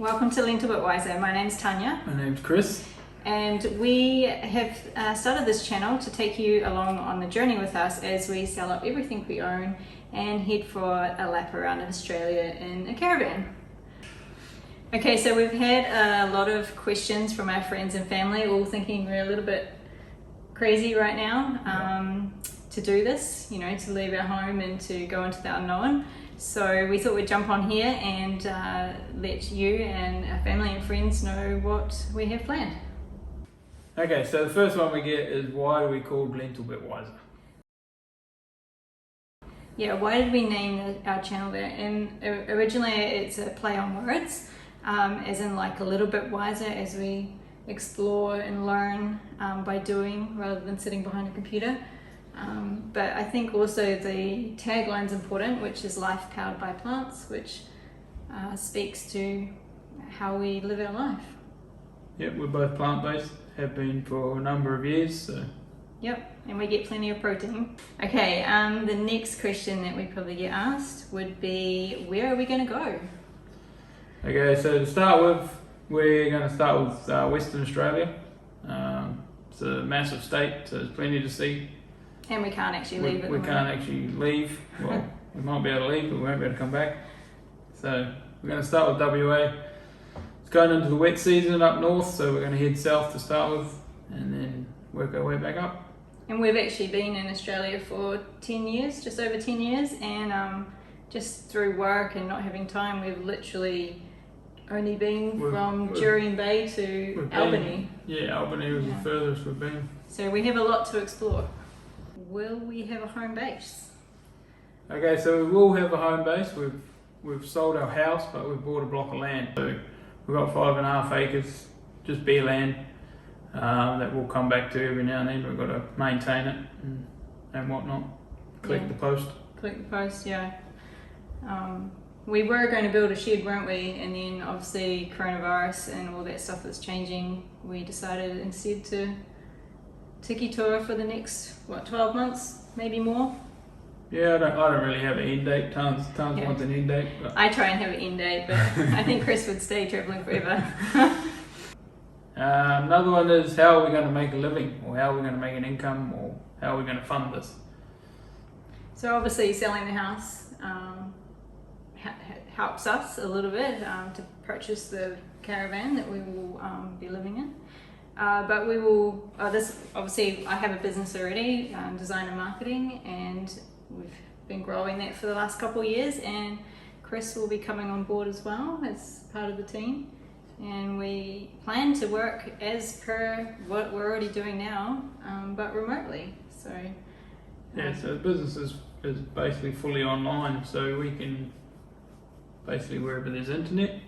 Welcome to Lentil Bit Wiser. My name's Tanya. My name's Chris. And we have started this channel to take you along on the journey with us as we sell up everything we own and head for a lap around Australia in a caravan. Okay, so we've had a lot of questions from our friends and family, all thinking we're a little bit crazy right now to do this, to leave our home and to go into the unknown. So we thought we'd jump on here and let you and our family and friends know what we have planned. Okay, so the first one we get is, why are we called Lentil Bit Wiser? Yeah, why did we name our channel that? And originally it's a play on words, as in like a little bit wiser as we explore and learn by doing rather than sitting behind a computer. But I think also the tagline's important, which is life powered by plants, which speaks to how we live our life. Yep, we're both plant-based, have been for a number of years. So. Yep, and we get plenty of protein. Okay, the next question that we probably get asked would be, where are we going to go? Okay, so to start with, we're going to start with Western Australia. It's a massive state, so there's plenty to see. And we can't actually leave at the moment. We can't actually leave. Well, we might be able to leave, but we won't be able to come back. So we're going to start with WA. It's going into the wet season up north, so we're going to head south to start with and then work our way back up. And we've actually been in Australia for 10 years, just over 10 years, and just through work and not having time, we've literally only been from Jurien Bay to Albany. Albany was the furthest we've been. So we have a lot to explore. Will we have a home base? Okay, so we will have a home base. We've sold our house, but we've bought a block of land. So we've got 5.5 acres, just bare land, that we'll come back to every now and then. We've got to maintain it and whatnot. Collect the post. Collect the post, yeah. We were going to build a shed, weren't we? And then obviously coronavirus and all that stuff that's changing, we decided instead to tiki tour for the next 12 months, maybe more. Yeah, I don't really have an end date. Tons wants an end date. But I try and have an end date, but I think Chris would stay travelling forever. Another one is, how are we going to make a living, or how are we going to make an income, or how are we going to fund this? So obviously selling the house helps us a little bit to purchase the caravan that we will be living in. But we will, obviously I have a business already, design and marketing, and we've been growing that for the last couple of years, and Chris will be coming on board as well as part of the team. And we plan to work as per what we're already doing now, but remotely. So so the business is basically fully online, so we can basically, wherever there's internet,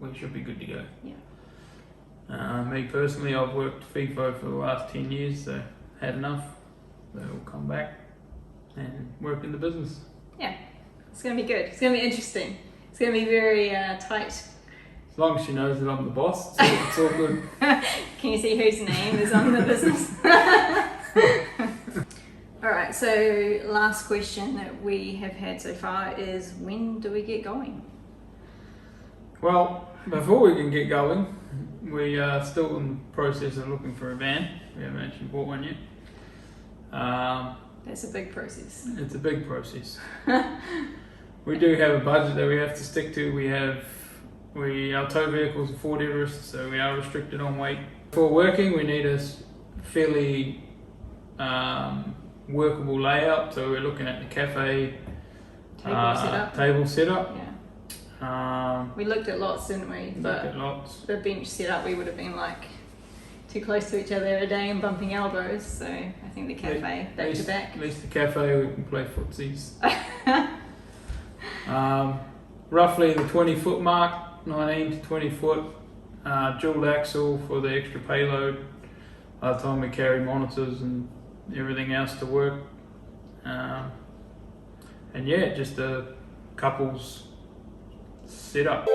we should be good to go. Yeah. Me personally, I've worked FIFO for the last 10 years, so had enough. So we'll come back and work in the business. Yeah, it's going to be good. It's going to be interesting. It's going to be very tight. As long as she knows that I'm the boss, it's all good. Can you see whose name is on the business? Alright, so last question that we have had so far is, when do we get going? Well, before we can get going, we are still in the process of looking for a van. We haven't actually bought one yet. That's a big process. It's a big process. We do have a budget that we have to stick to. Our tow vehicle's a Ford Everest, so we are restricted on weight. For working, we need a fairly workable layout, so we're looking at the cafe table setup. Yeah. We looked at lots, didn't we? But the bench setup, we would have been like too close to each other every day and bumping elbows. So I think the cafe, back to back. At least the cafe, we can play footsies. Roughly the 20-foot mark. 19 to 20 foot, dual axle for the extra payload. By the time we carry monitors and everything else to work, and just a couple's setup.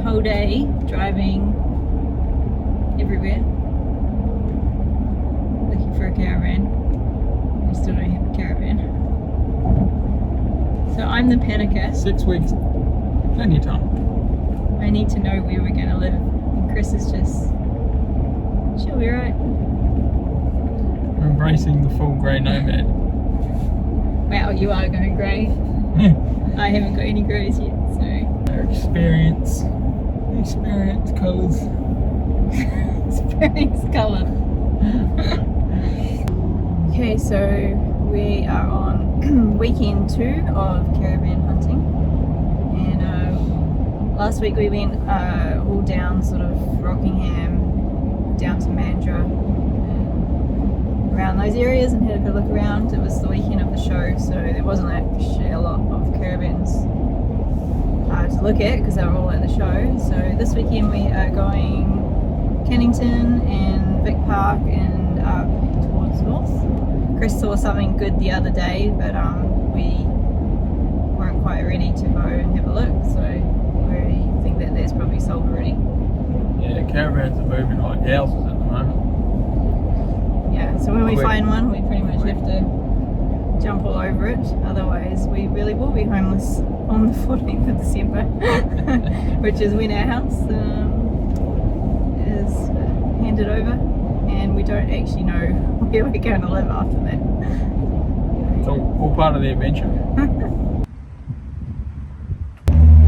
whole day driving everywhere looking for a caravan. We still don't have a caravan. So I'm the panicker. 6 weeks, plenty of time. I need to know where we're going to live. And Chris is just, she'll be right. We're embracing the full grey nomad. Wow, you are going grey. I haven't got any greys yet, so. Our experience colours. Experience colour. Okay, so we are on weekend 2 of caravan hunting, and last week we went all down sort of Rockingham, down to Mandurah, around those areas, and had a good look around. It was the weekend of the show, so there wasn't actually a lot of caravans to look at because they were all at the show. So this weekend we are going Cannington and Vic Park and up towards north. Chris saw something good the other day, but we weren't quite ready to go and have a look, so we think that that's probably sold already. Yeah, caravans are moving like houses at the moment. Yeah, so when we find one, we pretty much have to jump all over it, otherwise we really will be homeless on the 14th of December, which is when our house is handed over, and we don't actually know where we're going to live after that. It's all part of the adventure.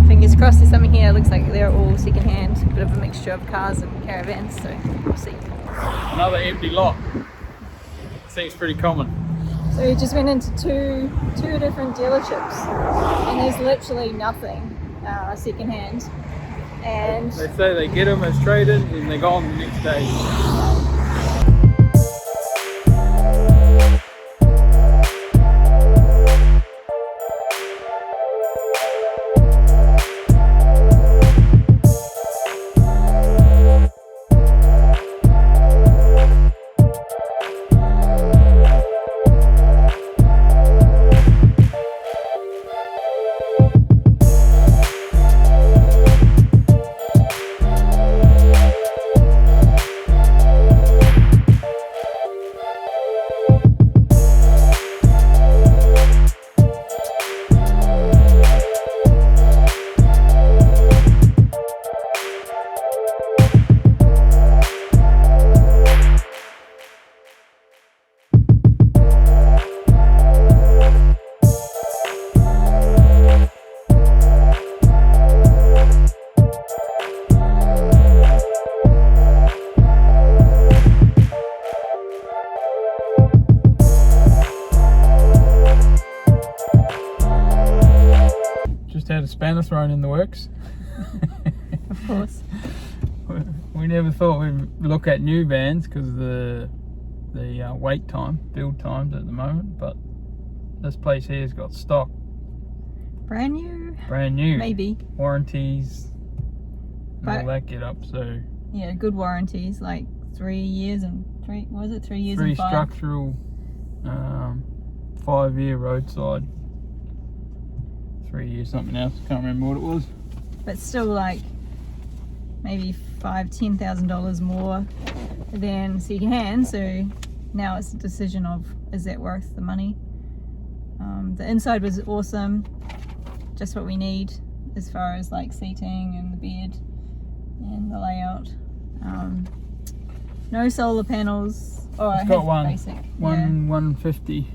Fingers crossed there's something here. It looks like they're all second-hand, a bit of a mixture of cars and caravans, so we'll see. Another empty lot. Seems pretty common. So we just went into two different dealerships, and there's literally nothing second-hand. And They say they get them as trade-in and they're gone the next day. Had a spanner thrown in the works. of course. We never thought we'd look at new vans because of the wait time, build times at the moment, but this place here's got stock. Brand new? Brand new. Maybe. Warranties and But all that get up, so yeah, good warranties, like 3 years and 3 years three and 5? structural, 5-year roadside. 3 years something else, can't remember what it was. But still, like maybe $5,000-$10,000 more than second-hand. So now it's a decision of, is that worth the money? The inside was awesome, just what we need as far as like seating and the bed and the layout. No solar panels. Oh, It's I got had one, basic. Yeah. 150.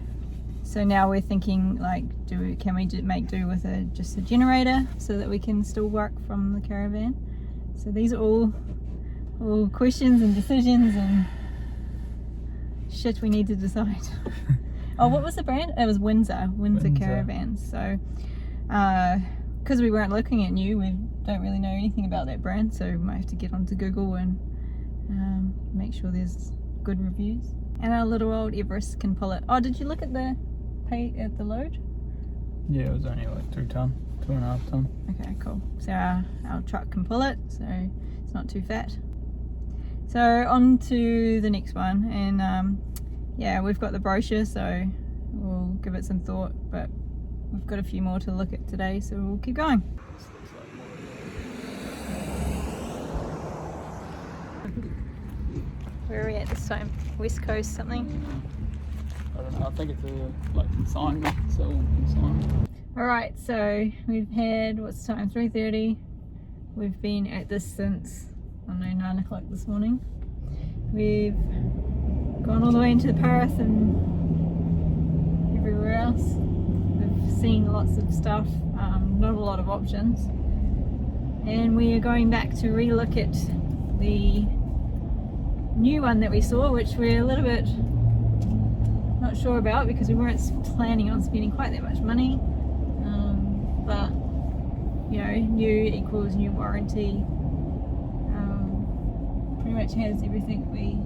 So now we're thinking, like, can we make do with just a generator so that we can still work from the caravan? So these are all questions and decisions and shit we need to decide. Oh, what was the brand? It was Windsor Caravans. So because we weren't looking at new, we don't really know anything about that brand, so we might have to get onto Google and make sure there's good reviews. And our little old Everest can pull it. Oh, did you look at the load? Yeah, it was only like 2 ton, 2.5 ton. Okay, cool. So our truck can pull it, so it's not too fat. So on to the next one, and yeah, we've got the brochure, so we'll give it some thought, but we've got a few more to look at today, so we'll keep going. at this time? West Coast something? I don't know, I think it's a like consignment, so consignment. Alright, so we've had, what's the time, 3:30. We've been at this since, I don't know, 9 o'clock this morning. We've gone all the way into Perth and everywhere else. We've seen lots of stuff, not a lot of options. And we are going back to re-look at the new one that we saw, which we're a little bit not sure about because we weren't planning on spending quite that much money. But you know, new equals new warranty. Pretty much has everything we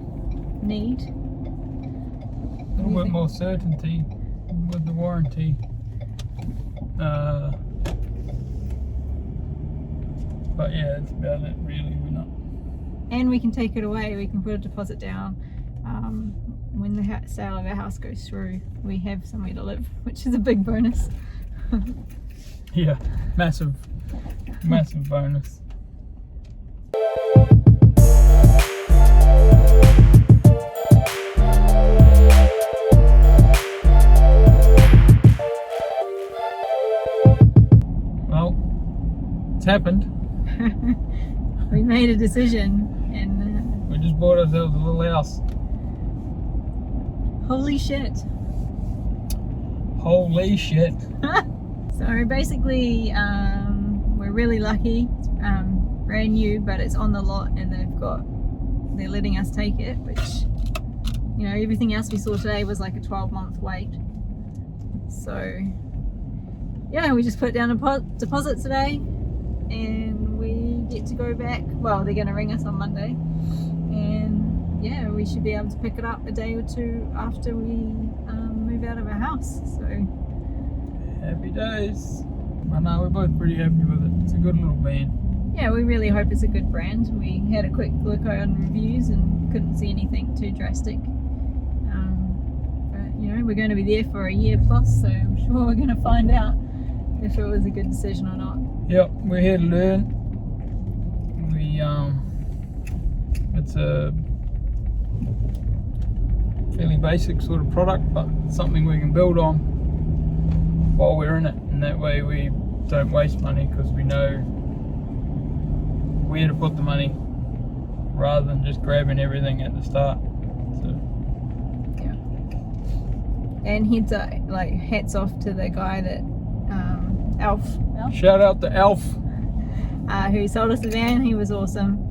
need. A little bit more certainty with the warranty. But yeah, that's about it really. We're not. And we can take it away, we can put a deposit down. When the sale of our house goes through, we have somewhere to live, which is a big bonus. Yeah, massive bonus. Well, it's happened. We made a decision and We just bought ourselves a little house. holy shit. Holy shit. So basically, we're really lucky. It's brand new, but it's on the lot and they're letting us take it, which, you know, everything else we saw today was like a 12-month wait. So yeah, we just put down a deposit today and we get to go back. Well, they're going to ring us on Monday and yeah, we should be able to pick it up a day or two after we move out of our house. So Happy days. I know, we're both pretty happy with it. It's a good little van. yeah, we really hope it's a good brand. We had a quick look on reviews and couldn't see anything too drastic. But you know, we're going to be there for a year plus, so I'm sure we're going to find out if it was a good decision or not. Yep, we're here to learn. It's a fairly basic sort of product, but something we can build on while we're in it, and that way we don't waste money because we know where to put the money rather than just grabbing everything at the start. So Yeah. And hats off to the guy that Alf, shout out to Alf. who sold us the van. He was awesome.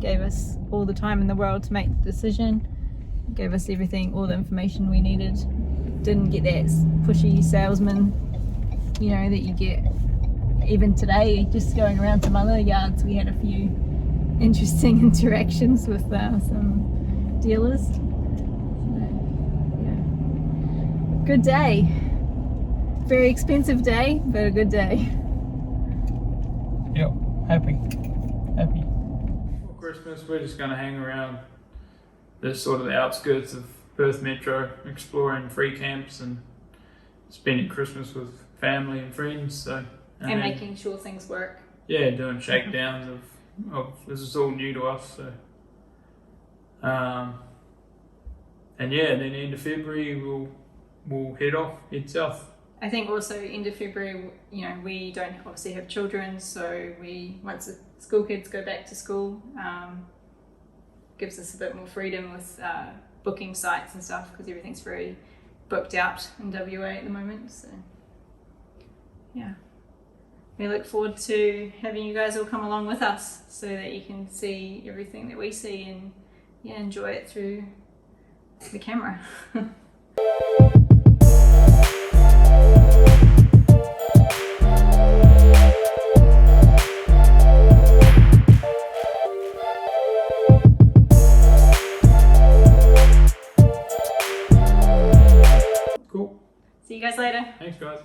Gave us all the time in the world to make the decision. Gave us everything, all the information we needed. Didn't get that pushy salesman, you know, that you get even today. Just going around some other yards, we had a few interesting interactions with some dealers. So, yeah. Good day. Very expensive day, but a good day. Yep, happy. For Christmas, we're just going to hang around the sort of the outskirts of Perth Metro, exploring free camps and spending Christmas with family and friends. So And making sure things work. Yeah, doing shakedowns of this is all new to us. So and yeah, then end of February we'll head south. I think also end of February, you know, we don't obviously have children, so once the school kids go back to school, gives us a bit more freedom with booking sites and stuff because everything's very booked out in WA at the moment. So yeah, we look forward to having you guys all come along with us so that you can see everything that we see and yeah, enjoy it through the camera. Cool. See you guys later. Thanks, guys.